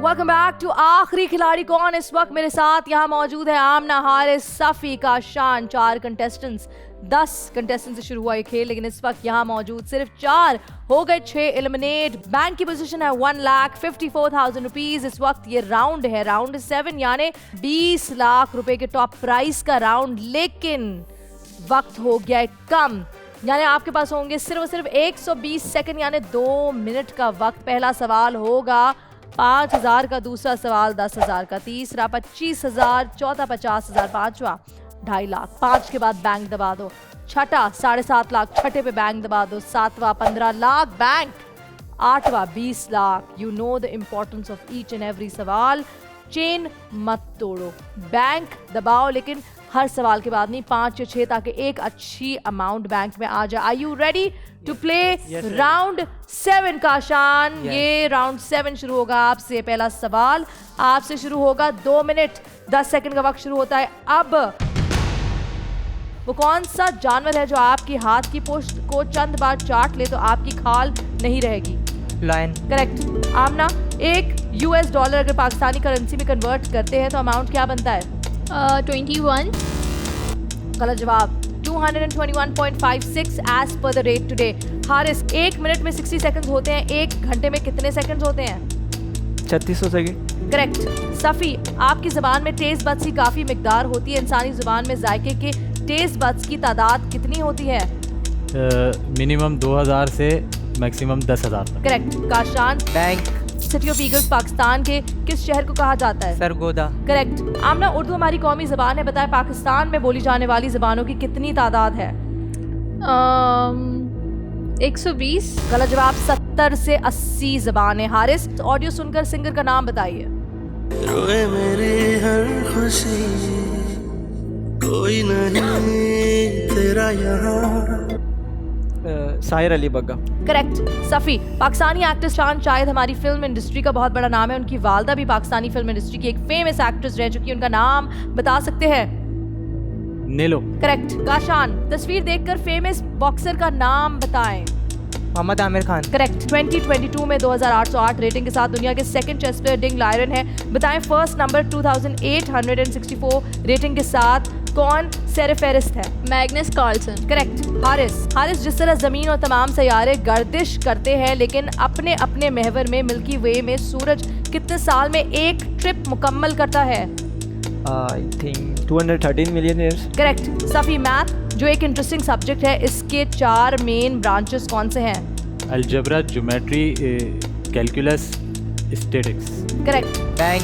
Welcome back to आखिरी खिलाड़ी कौन। इस वक्त मेरे साथ यहाँ मौजूद है आमना, हारिस, सफ़ी, काशान। 4 कंटेस्टेंट्स, 10 कंटेस्टेंट से शुरू हुआ ये खेल, लेकिन इस वक्त यहाँ मौजूद सिर्फ 4 हो गए। 6 एलिमिनेट। बैंक की पोजीशन है 1,54,000 रुपीज। इस वक्त ये राउंड है, राउंड 7, यानी 20 लाख रुपए के टॉप प्राइस का राउंड। लेकिन वक्त हो गया है कम, यानी आपके पास होंगे सिर्फ और सिर्फ 120 सेकंड, यानी 2 मिनट का वक्त। पहला सवाल होगा 5,000 का, दूसरा सवाल 10,000 का, तीसरा 25,000, चौथा 50,000, पांचवा 2.5 लाख। 5 के बाद बैंक दबा दो। छठा 7.5 लाख, छठे पे बैंक दबा दो। सातवां 15 लाख बैंक। आठवां 20 lakh. You know the importance of each and every सवाल। चेन मत तोड़ो, बैंक दबाओ, लेकिन हर सवाल के बाद नहीं, 5 या 6, ताकि एक अच्छी अमाउंट बैंक में आ जाए। Are you ready to play round 7? Kashan, ये राउंड 7 शुरू होगा आपसे। पहला सवाल आपसे शुरू होगा। 2 मिनट 10 सेकंड का वक्त शुरू होता है अब। वो कौन सा जानवर है जो आपकी हाथ की पोस्ट को चंद बार चाट ले तो आपकी खाल नहीं रहेगी? लायन। करेक्ट। आमना, एक $US अगर पाकिस्तानी करेंसी में कन्वर्ट करते हैं तो अमाउंट क्या बनता है? 21। गलत जवाब। 221.56 as per the rate today. Haris, 1 minute में 60 सेकंड्स होते हैं, 1 घंटे में कितने सेकंड्स होते हैं? 3600 सेकंड। करेक्ट। सफ़ी, आपकी ज़बान में टेस्ट बड्स की काफ़ी मिकदार होती है। इंसानी ज़ुबान में जायके के टेस्ट बड्स की तादाद कितनी होती है? मिनिमम 2000 से मैक्सिमम 10,000 तक। Correct. Kashan, bank. City of eagles Pakistan के किस शहर को कहा जाता है? सरगोदा। करेक्ट। आमना, उर्दू हमारी कौमी ज़बान है, बताएं पाकिस्तान में बोली जाने वाली ज़बानों की कितनी तादाद है? 120। गलत जवाब। 70 से 80 ज़बानें। हारिस, ऑडियो सुनकर सिंगर का नाम बताइए। रोए मेरी हर खुशी, कोई नहीं तेरा यहाँ। साहिर अली बग्गा। करेक्ट। सफ़ी, पाकिस्तानी एक्टर शान शायद हमारी फिल्म इंडस्ट्री का बहुत बड़ा नाम है। उनकी वालदा भी पाकिस्तानी फिल्म इंडस्ट्री की एक फेमस एक्ट्रेस रह चुकी है। उनका नाम बता सकते हैं? नेलो। करेक्ट। काशान, तस्वीर देखकर फेमस बॉक्सर का नाम बताएं। मोहम्मद आमिर खान। करेक्ट। 2022 में 2808 रेटिंग के साथ दुनिया के सेकंड चेस प्लेयर डिंग लायरन है। बताएं फर्स्ट नंबर 2864 रेटिंग के साथ कौन सेरेफेरिस्ट है? Magnus Carlsen. करेक्ट। हारिस, जिस तरह जमीन और तमाम सैयारे गर्दिश करते हैं, लेकिन अपने अपने महवर में मिल्की वे में सूरज कितने साल में एक ट्रिप मुकम्मल करता है? I think 213 million years. Correct. Safi, math जो एक इंटरेस्टिंग सब्जेक्ट है, इसके 4 मेन ब्रांचेस कौन से हैं? Algebra, geometry, calculus, statics. Correct. Bank.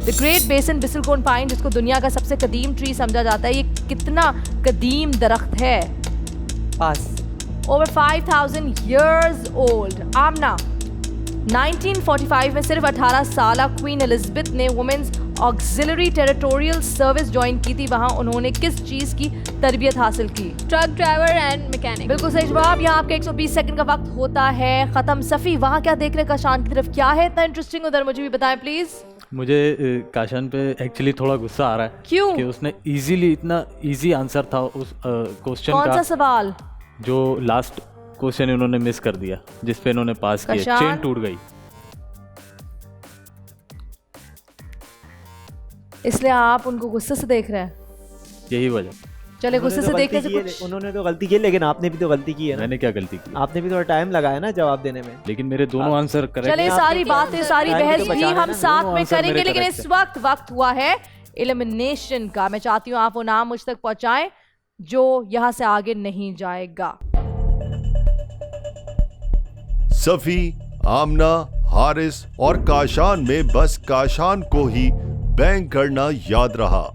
The great बेसन बिसलकोन पाइन, जिसको दुनिया का सबसे कदीम ट्री समझा जाता है, ये कितना कदीम दरख्त है? पास। Over 5000 years old। आमना, 1945 में सिर्फ 18 साल क्वीन एलिजाबेथ ने women's auxiliary territorial service join की थी। वहां उन्होंने किस चीज की तरबियत हासिल की? Truck driver and mechanic. बिल्कुल सही जवाब। यहाँ आपके 120 सेकंड का वक्त होता है खत्म। सफ़ी, वहाँ क्या देख रहे काशान की तरफ? क्या है इतना इंटरेस्टिंग उधर, मुझे भी बताएं प्लीज। मुझे काशान पे एक्चुअली थोड़ा गुस्सा आ रहा है। क्यों? कि उसने इजीली, इतना इजी आंसर था उस क्वेश्चन कौन सा का, सवाल? जो लास्ट क्वेश्चन इन्होंने मिस कर दिया, जिस पे इन्होंने पास किया। काशान? चेन टूट गई। इसलिए आप उनको गुस्से से देख रहे हैं? यही वजह। चले गुस्से से देखने से कुछ। उन्होंने तो गलती की, लेकिन आपने भी तो गलती की है ना। मैंने क्या गलती की? आपने भी थोड़ा टाइम लगाया ना जवाब देने में। लेकिन मेरे दोनों आंसर करेक्ट। चले सारी बातें, सारी टाइम भी बहस तो भी बचाना है हम ना, साथ दोनों में आंसर करेंगे, मेरे लेकिन correct इस वक्त हुआ है एलिमिनेशन का। मैं चाहती हूँ आप वो नाम मुझ तक पहुंचाएं जो यहाँ से आगे नहीं जाएगा। सफ़ी, आमना, हारिस और काशान में बस काशान को ही बैंक करना याद रहा,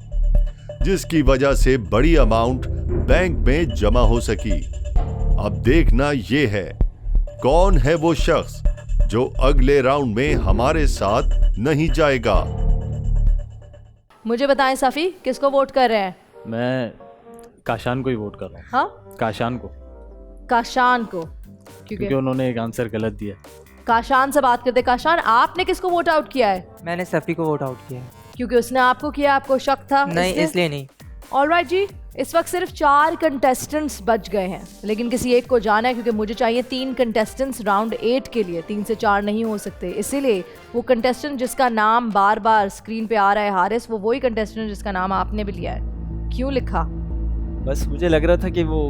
जिसकी वजह से बड़ी अमाउंट बैंक में जमा हो सकी। अब देखना ये है कौन है वो शख्स जो अगले राउंड में हमारे साथ नहीं जाएगा। मुझे बताएं सफ़ी, किसको वोट कर रहे हैं? मैं काशान को ही वोट कर रहा हूँ। हाँ, काशान को, काशान को, क्योंकि उन्होंने एक आंसर गलत दिया। काशान से बात करते। काशान, आपने किसको वोट आउट किया है? मैंने सफ़ी को वोट आउट किया है। क्योंकि उसने आपको किया, आपको शक था? नहीं, इसलिए नहीं। ऑलराइट जी, इस वक्त सिर्फ 4 कंटेस्टेंट्स बच गए हैं, लेकिन किसी एक को जाना है क्योंकि मुझे चाहिए 3 कंटेस्टेंट्स राउंड 8 के लिए। 3 से 4 नहीं हो सकते, इसीलिए वो कंटेस्टेंट जिसका नाम बार बार स्क्रीन पे आ रहा है हारिस, वो वही कंटेस्टेंट जिसका नाम आपने भी लिया है। क्यों लिखा? बस मुझे लग रहा था कि वो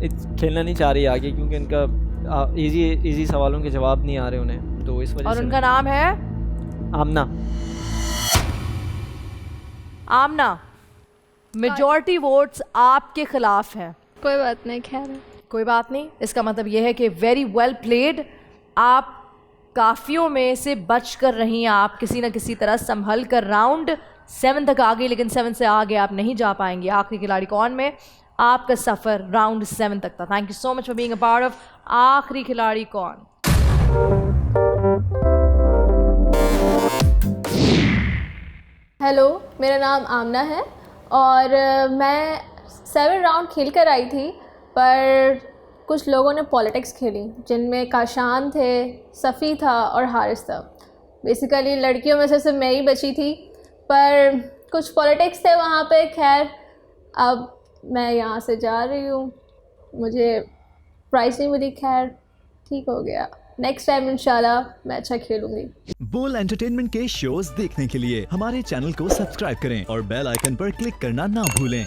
खेलना नहीं चाह रही आगे, क्योंकि उनका इजी सवालों के जवाब नहीं आ रहे उन्हें, तो इस वजह और से उनका नाम है आमना। आमना, मेजॉरिटी वोट्स आपके खिलाफ हैं। कोई बात नहीं, खैर है। कोई बात नहीं, इसका मतलब यह है कि वेरी वेल प्लेड, आप काफियों में से बच कर रही हैं। आप किसी न किसी तरह संभल कर राउंड 7 तक आ गई, लेकिन 7 से आगे आप नहीं जा पाएंगे। आखिरी खिलाड़ी कौन में आपका सफ़र राउंड 7 तक था। Thank you so much for being a part of आखिरी खिलाड़ी कौन। हेलो, मेरा नाम आमना है और मैं 7 राउंड खेल कर आई थी, पर कुछ लोगों ने पॉलिटिक्स खेली, जिनमें काशान थे, सफ़ी था और हारिस था। बेसिकली लड़कियों में से सिर्फ मैं ही बची थी, पर कुछ पॉलिटिक्स थे वहाँ पे। खैर, अब मैं यहाँ से जा रही हूँ, मुझे प्राइज़ नहीं मिली, खैर ठीक हो गया। नेक्स्ट टाइम इंशाल्लाह मैं अच्छा खेलूँगी। बोल एंटरटेनमेंट के शोज देखने के लिए हमारे चैनल को सब्सक्राइब करें और बेल आइकन पर क्लिक करना ना भूलें।